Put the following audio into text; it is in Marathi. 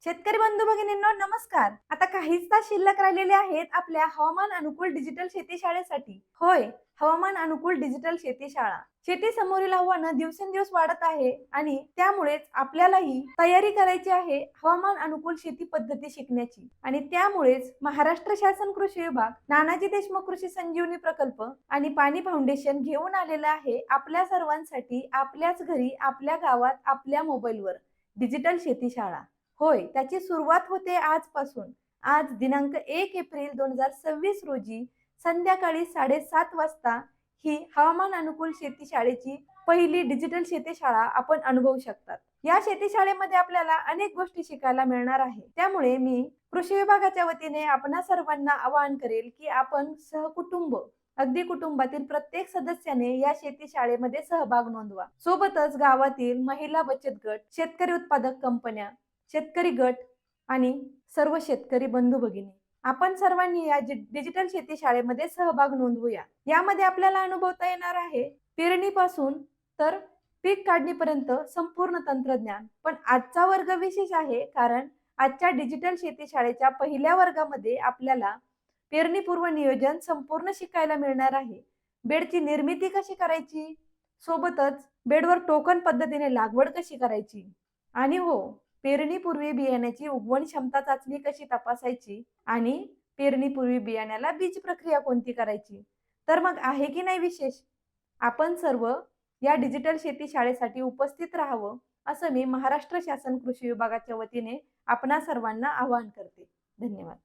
शेतकरी बंधू भगिनींनो नमस्कार. आता काहीच तास शिल्लक राहिलेले आहेत आपल्या हवामान अनुकूल डिजिटल शेती शाळेसाठी. होय, हवामान अनुकूल डिजिटल शेती शाळा. शेती समोरील आव्हानं दिवसेंदिवस वाढत आहे आणि त्यामुळेच आपल्यालाही तयारी करायची आहे हवामान अनुकूल शेती पद्धती शिकण्याची. आणि त्यामुळेच महाराष्ट्र शासन कृषी विभाग, नानाजी देशमुख कृषी संजीवनी प्रकल्प आणि पाणी फाउंडेशन घेऊन आलेला आहे आपल्या सर्वांसाठी आपल्याच घरी, आपल्या गावात, आपल्या मोबाईलवर डिजिटल शेती शाळा. होय, त्याची सुरुवात होते आजपासून. आज दिनांक 1 एप्रिल 2026 रोजी संध्याकाळी 7:30 वाजता ही हवामान अनुकूल शेती शाळेची पहिली डिजिटल शेती शाळा आपण अनुभवू शकतात. या शेती शाळेमध्ये आपल्याला अनेक गोष्टी शिकायला मिळणार आहे. त्यामुळे मी कृषी विभागाच्या वतीने आपणा सर्वांना आवाहन करेल की आपण सहकुटुंब, अगदी कुटुंबातील प्रत्येक सदस्याने या शेती शाळेमध्ये सहभाग नोंदवा. सोबतच गावातील महिला बचत गट, शेतकरी उत्पादक कंपन्या, शेतकरी गट आणि सर्व शेतकरी बंधू भगिनी आपण सर्वांनी या डिजिटल शेती शाळेमध्ये सहभाग नोंदवूया. यामध्ये आपल्याला अनुभवता येणार आहे पेरणीपासून तर पीक काढणीपर्यंत संपूर्ण तंत्रज्ञान. पण आजचा वर्ग विशेष आहे कारण आजच्या डिजिटल शेती शाळेच्या पहिल्या वर्गामध्ये आपल्याला पेरणीपूर्व नियोजन संपूर्ण शिकायला मिळणार आहे. बेडची निर्मिती कशी करायची, सोबतच बेडवर टोकन पद्धतीने लागवड कशी करायची आणि हो, पेरणीपूर्वी बियाण्याची उगवण क्षमता चाचणी कशी तपासायची आणि पेरणीपूर्वी बियाण्याला बीज प्रक्रिया कोणती करायची. तर मग आहे की नाही विशेष. आपण सर्व या डिजिटल शेती शाळेसाठी उपस्थित राहावं असं मी महाराष्ट्र शासन कृषी विभागाच्या वतीने आपणा सर्वांना आवाहन करते. धन्यवाद.